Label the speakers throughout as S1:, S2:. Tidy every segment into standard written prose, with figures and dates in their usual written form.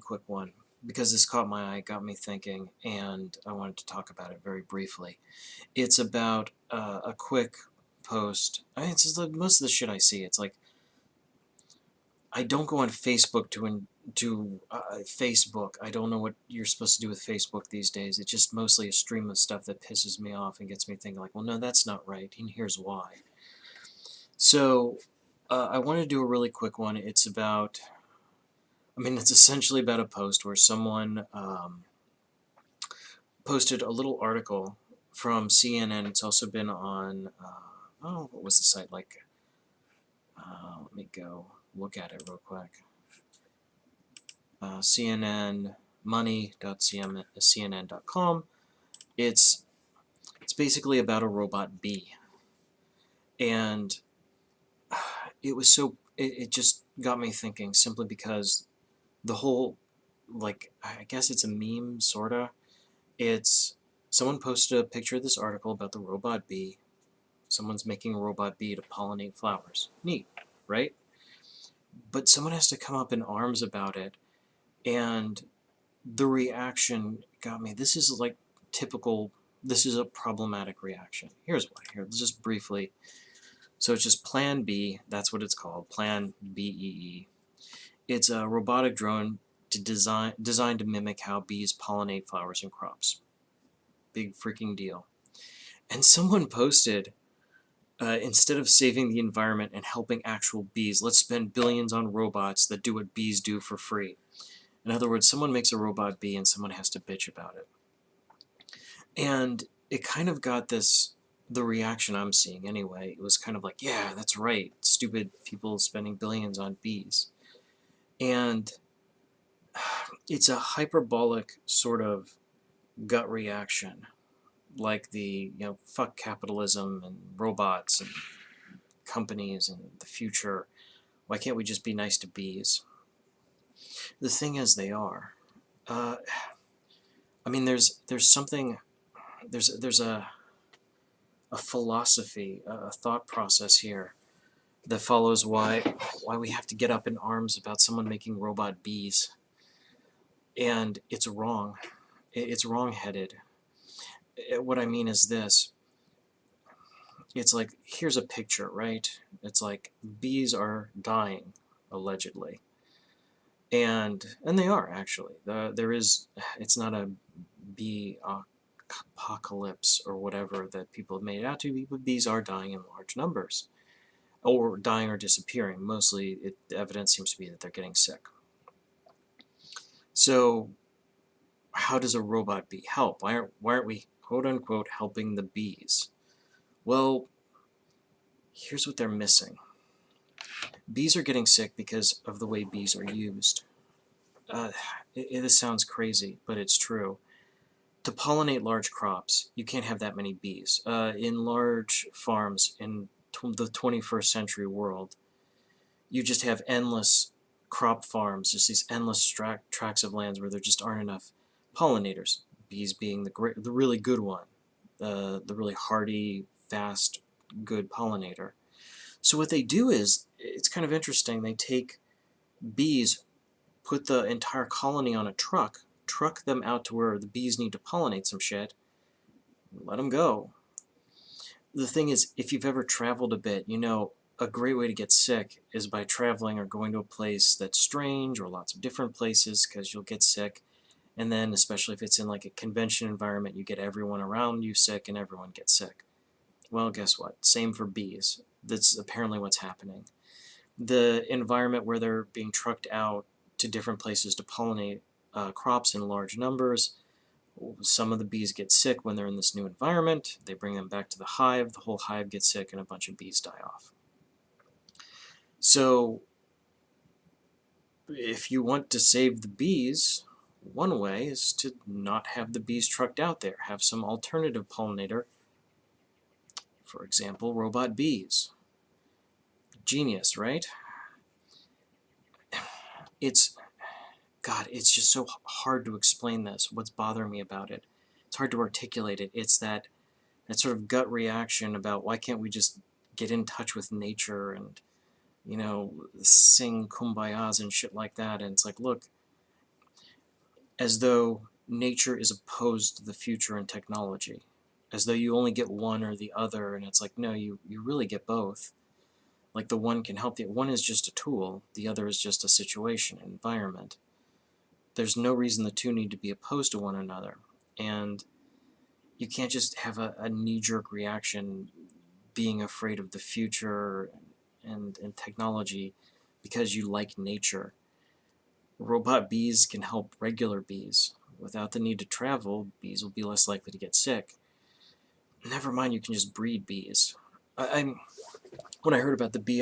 S1: quick one because this caught my eye, got me thinking, and I wanted to talk about it very briefly. It's about a quick post. I mean, it's just like most of the shit I see. It's like I don't go on Facebook to Facebook. I don't know what you're supposed to do with Facebook these days. It's just mostly a stream of stuff that pisses me off and gets me thinking like, well, no, that's not right, and here's why. So I want to do a really quick one. It's about, I mean, it's essentially about a post where someone posted a little article from CNN. It's also been on, oh, what was the site? Like, let me go look at it real quick. CNN, money.cnn.com. It's basically about a robot bee. And it was so, it just got me thinking simply because the whole, like, I guess it's a meme, sorta. It's, someone posted a picture of this article about the robot bee. Someone's making a robot bee to pollinate flowers. Neat, right? But someone has to come up in arms about it, and the reaction got me. This is like typical, this is a problematic reaction. Here's why. Here, just briefly. So it's just Plan B, that's what it's called, Plan BEE. It's a robotic drone designed to mimic how bees pollinate flowers and crops. Big freaking deal. And someone posted, instead of saving the environment and helping actual bees, let's spend billions on robots that do what bees do for free. In other words, someone makes a robot bee and someone has to bitch about it. And it kind of got this, the reaction I'm seeing anyway, it was kind of like, yeah, that's right, stupid people spending billions on bees. And it's a hyperbolic sort of gut reaction, like the, you know, fuck capitalism and robots and companies and the future. Why can't we just be nice to bees? The thing is, they are. I mean, there's something, there's a philosophy, a thought process here that follows why we have to get up in arms about someone making robot bees. And it's wrong. It's wrong-headed. What I mean is this. It's like, here's a picture, right? It's like bees are dying, allegedly. And they are, actually. There is, it's not a bee apocalypse or whatever that people have made it out to be, but bees are dying in large numbers. Or dying or disappearing. Mostly, the evidence seems to be that they're getting sick. So, how does a robot bee help? Why aren't we, quote-unquote, helping the bees? Well, here's what they're missing. Bees are getting sick because of the way bees are used. This sounds crazy, but it's true. To pollinate large crops, you can't have that many bees. In large farms in the 21st century world, you just have endless crop farms, just these endless tracts of lands where there just aren't enough pollinators. Bees being the really good one, the really hardy, fast, good pollinator. So what they do is, it's kind of interesting, they take bees, put the entire colony on a truck them out to where the bees need to pollinate some shit, let them go. The thing is, if you've ever traveled a bit, you know a great way to get sick is by traveling or going to a place that's strange or lots of different places, because you'll get sick. And then, especially if it's in like a convention environment, you get everyone around you sick and everyone gets sick. Well, guess what? Same for bees. That's apparently what's happening. The environment where they're being trucked out to different places to pollinate crops in large numbers, some of the bees get sick when they're in this new environment. They bring them back to the hive. The whole hive gets sick and a bunch of bees die off. So, if you want to save the bees, one way is to not have the bees trucked out there. Have some alternative pollinator. For example, robot bees. Genius, right? God, it's just so hard to explain this. What's bothering me about it? It's hard to articulate it. It's that sort of gut reaction about why can't we just get in touch with nature and, you know, sing kumbayas and shit like that. And it's like, look, as though nature is opposed to the future and technology, as though you only get one or the other, and it's like, no, you really get both. Like the one can help the one is just a tool, the other is just a situation, an environment. There's no reason the two need to be opposed to one another. And you can't just have a knee-jerk reaction being afraid of the future and technology because you like nature. Robot bees can help regular bees. Without the need to travel, bees will be less likely to get sick. Never mind, you can just breed bees. When I heard about the bee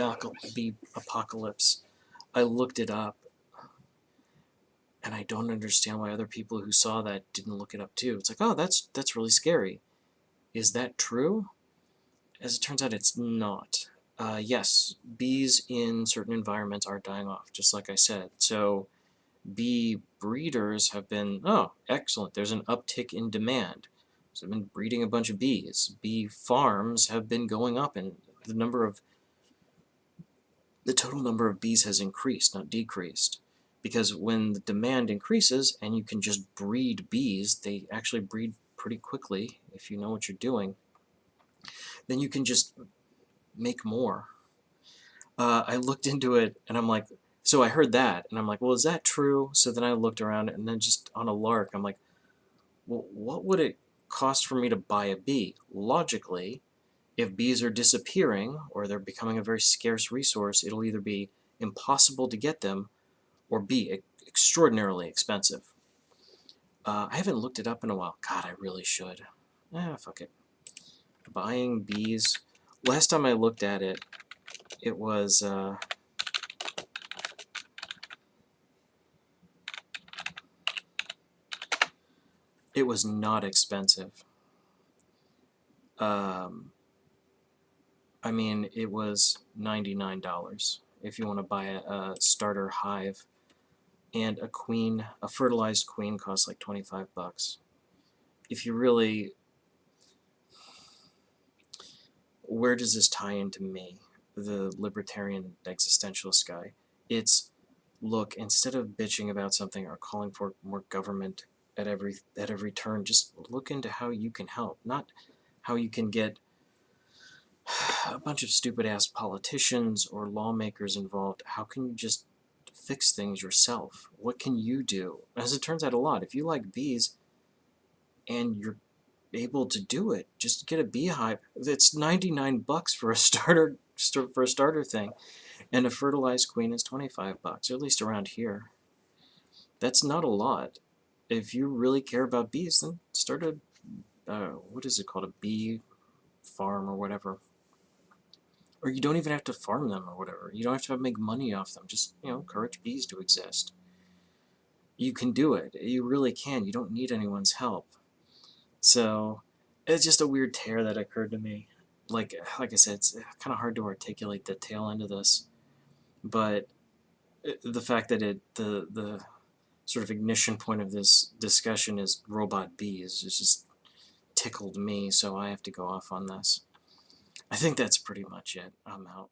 S1: apocalypse, I looked it up, and I don't understand why other people who saw that didn't look it up too. It's like, oh, that's really scary. Is that true? As it turns out, it's not. Yes, bees in certain environments are dying off, just like I said. So bee breeders have been, oh, excellent, there's an uptick in demand. So I've been breeding a bunch of bees. Bee farms have been going up, and the total number of bees has increased, not decreased. Because when the demand increases and you can just breed bees, they actually breed pretty quickly if you know what you're doing, then you can just make more. I looked into it and I'm like, so I heard that and I'm like, well, is that true? So then I looked around and then just on a lark, I'm like, well, what would it cost for me to buy a bee? Logically, if bees are disappearing or they're becoming a very scarce resource, it'll either be impossible to get them or be extraordinarily expensive. I haven't looked it up in a while. God, I really should. Fuck it. Buying bees. Last time I looked at it, it was not expensive. I mean, it was $99 if you want to buy a starter hive, and a fertilized queen costs like $25. If you really, where does this tie into me, the libertarian existentialist guy? It's, look, instead of bitching about something or calling for more government at every turn, just look into how you can help, not how you can get a bunch of stupid-ass politicians or lawmakers involved. How can you just fix things yourself? What can you do? As it turns out, a lot. If you like bees and you're able to do it, just get a beehive. It's $99 for a starter thing, and a fertilized queen is $25, or at least around here. That's not a lot. If you really care about bees, then start a what is it called, a bee farm or whatever. Or you don't even have to farm them or whatever. You don't have to make money off them. Just, encourage bees to exist. You can do it. You really can. You don't need anyone's help. So it's just a weird tear that occurred to me. Like I said, it's kind of hard to articulate the tail end of this, but the fact that the sort of ignition point of this discussion is robot bees is just tickled me, so I have to go off on this. I think that's pretty much it. I'm out.